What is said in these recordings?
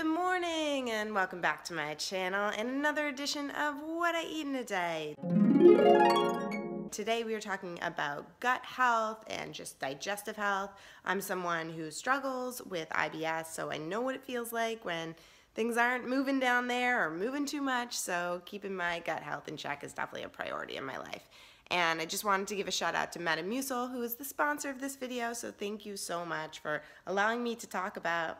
Good morning and welcome back to my channel and another edition of What I Eat in a Day. Today we are talking about gut health and just digestive health. I'm someone who struggles with IBS, so I know what it feels like when things aren't moving down there or moving too much, so keeping my gut health in check is definitely a priority in my life. And I just wanted to give a shout out to Maven, who is the sponsor of this video, so thank you so much for allowing me to talk about,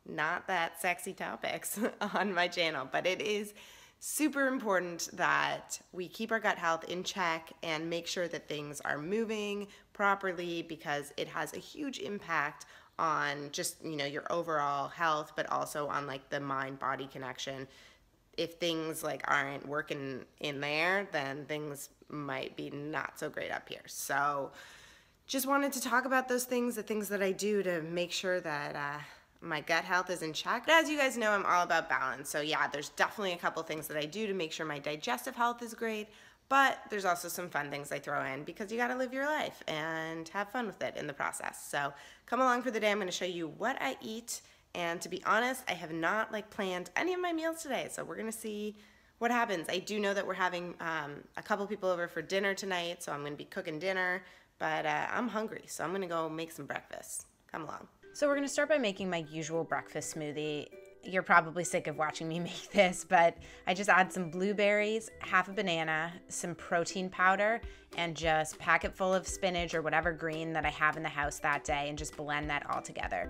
not that sexy topics on my channel, but it is super important that we keep our gut health in check and make sure that things are moving properly because it has a huge impact on just, your overall health, but also on like the mind-body connection. If things aren't working in there, then things might be not so great up here. So just wanted to talk about those things, the things that I do to make sure that my gut health is in check. But as you guys know, I'm all about balance. So yeah, there's definitely a couple things that I do to make sure my digestive health is great, but there's also some fun things I throw in because you gotta live your life and have fun with it in the process. So come along for the day. I'm gonna show you what I eat. And to be honest, I have not planned any of my meals today. So we're gonna see what happens. I do know that we're having a couple people over for dinner tonight. So I'm gonna be cooking dinner, but I'm hungry. So I'm gonna go make some breakfast. Come along. So we're gonna start by making my usual breakfast smoothie. You're probably sick of watching me make this, but I just add some blueberries, half a banana, some protein powder, and just pack it full of spinach or whatever green that I have in the house that day and just blend that all together.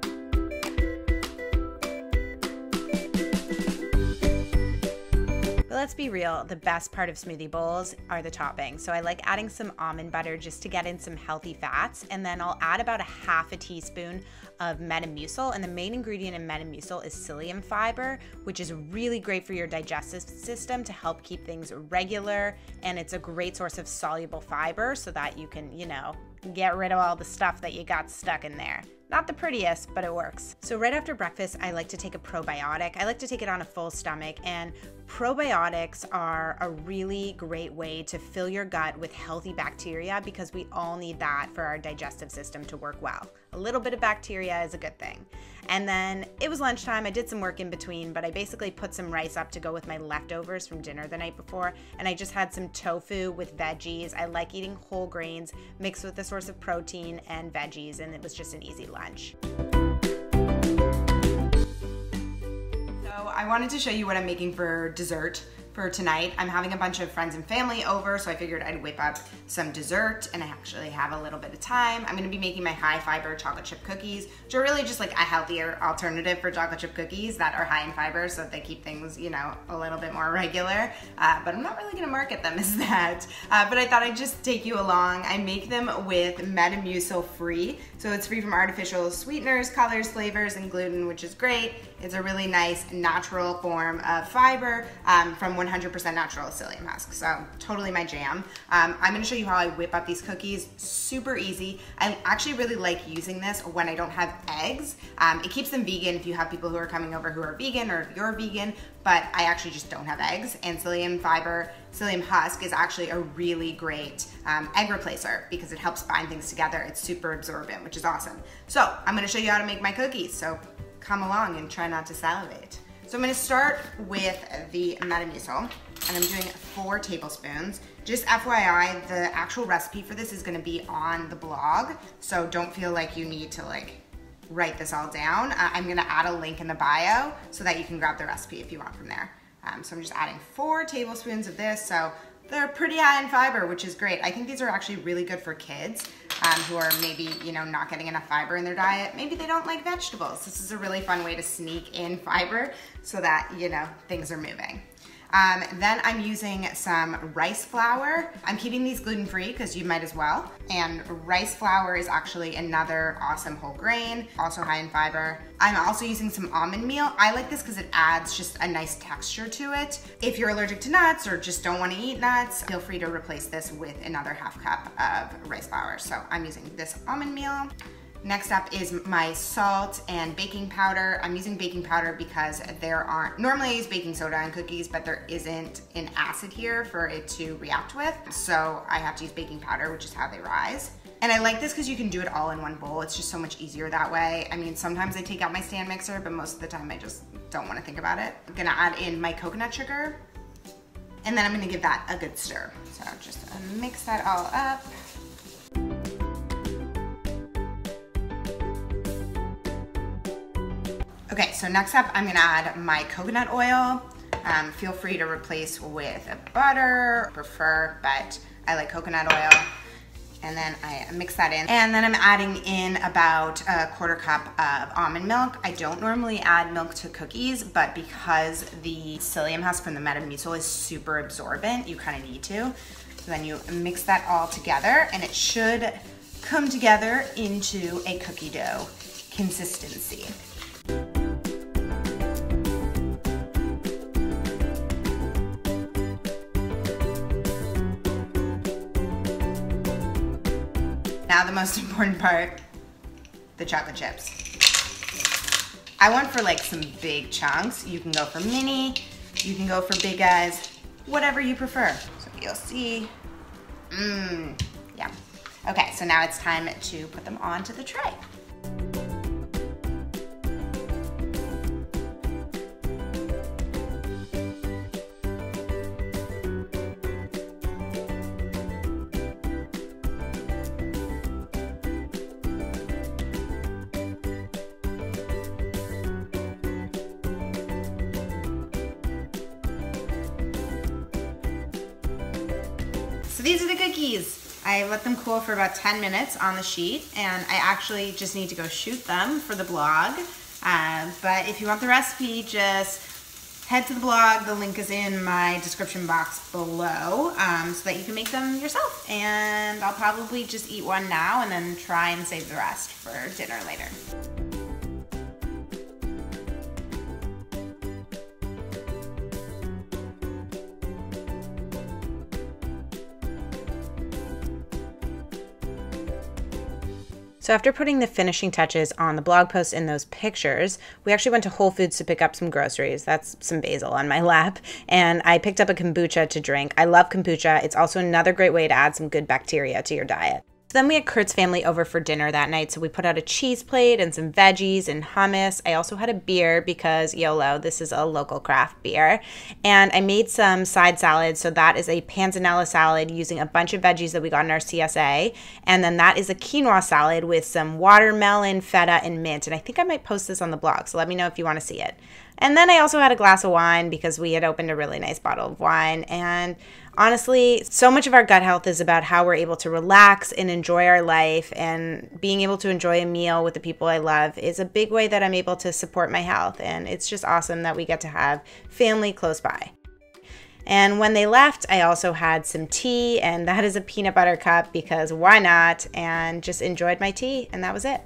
Let's be real, the best part of smoothie bowls are the toppings. So I like adding some almond butter just to get in some healthy fats, and then I'll add about a half a teaspoon of Metamucil, and the main ingredient in Metamucil is psyllium fiber, which is really great for your digestive system to help keep things regular, and it's a great source of soluble fiber so that you can, get rid of all the stuff that you got stuck in there. Not the prettiest, but it works. So right after breakfast, I like to take a probiotic. I like to take it on a full stomach, and probiotics are a really great way to fill your gut with healthy bacteria because we all need that for our digestive system to work well. A little bit of bacteria is a good thing. And then it was lunchtime. I did some work in between, but I basically put some rice up to go with my leftovers from dinner the night before, and I just had some tofu with veggies. I like eating whole grains mixed with a source of protein and veggies, and it was just an easy lunch. So I wanted to show you what I'm making for dessert for tonight. I'm having a bunch of friends and family over, so I figured I'd whip up some dessert, and I actually have a little bit of time. I'm gonna be making my high fiber chocolate chip cookies, which are really just a healthier alternative for chocolate chip cookies that are high in fiber so that they keep things, a little bit more regular. But I'm not really gonna market them as that. But I thought I'd just take you along. I make them with Metamucil free, so it's free from artificial sweeteners, colors, flavors, and gluten, which is great. It's a really nice natural form of fiber from 100% natural psyllium husk, so totally my jam. I'm gonna show you how I whip up these cookies. Super easy. I actually really like using this when I don't have eggs. It keeps them vegan if you have people who are coming over who are vegan or if you're vegan, but I actually just don't have eggs, and psyllium fiber, psyllium husk is actually a really great egg replacer because it helps bind things together. It's super absorbent, which is awesome. So I'm gonna show you how to make my cookies, so come along and try not to salivate. So I'm gonna start with the Metamucil, and I'm doing 4 tablespoons. Just FYI, the actual recipe for this is gonna be on the blog, so don't feel like you need to write this all down. I'm gonna add a link in the bio so that you can grab the recipe if you want from there. So I'm just adding 4 tablespoons of this, so they're pretty high in fiber, which is great. I think these are actually really good for kids who are maybe, not getting enough fiber in their diet. Maybe they don't like vegetables. This is a really fun way to sneak in fiber so that, things are moving. Then I'm using some rice flour. I'm keeping these gluten-free because you might as well. And rice flour is actually another awesome whole grain, also high in fiber. I'm also using some almond meal. I like this because it adds just a nice texture to it. If you're allergic to nuts or just don't want to eat nuts, feel free to replace this with another half cup of rice flour. So I'm using this almond meal. Next up is my salt and baking powder. I'm using baking powder because normally I use baking soda on cookies, but there isn't an acid here for it to react with. So I have to use baking powder, which is how they rise. And I like this because you can do it all in one bowl. It's just so much easier that way. I mean, sometimes I take out my stand mixer, but most of the time I just don't want to think about it. I'm gonna add in my coconut sugar, and then I'm gonna give that a good stir. So just mix that all up. Okay, so next up, I'm gonna add my coconut oil. Feel free to replace with a butter, prefer, but I like coconut oil. And then I mix that in. And then I'm adding in about a 1/4 cup of almond milk. I don't normally add milk to cookies, but because the psyllium husk from the Metamucil is super absorbent, you kind of need to. So then you mix that all together, and it should come together into a cookie dough consistency. Now the most important part, the chocolate chips. I went for like some big chunks. You can go for mini, you can go for big guys, whatever you prefer. So you'll see, yeah. Okay, so now it's time to put them onto the tray. So these are the cookies. I let them cool for about 10 minutes on the sheet, and I actually just need to go shoot them for the blog. But if you want the recipe, just head to the blog. The link is in my description box below, so that you can make them yourself. And I'll probably just eat one now and then try and save the rest for dinner later. So after putting the finishing touches on the blog post and those pictures, we actually went to Whole Foods to pick up some groceries. That's some basil on my lap. And I picked up a kombucha to drink. I love kombucha. It's also another great way to add some good bacteria to your diet. So then we had Kurt's family over for dinner that night, so we put out a cheese plate and some veggies and hummus. I also had a beer because YOLO, this is a local craft beer. And I made some side salads, so that is a panzanella salad using a bunch of veggies that we got in our CSA. And then that is a quinoa salad with some watermelon, feta, and mint. And I think I might post this on the blog, so let me know if you want to see it. And then I also had a glass of wine because we had opened a really nice bottle of wine. And honestly, so much of our gut health is about how we're able to relax and enjoy our life, and being able to enjoy a meal with the people I love is a big way that I'm able to support my health. And it's just awesome that we get to have family close by. And when they left, I also had some tea, and that is a peanut butter cup because why not? And just enjoyed my tea, and that was it.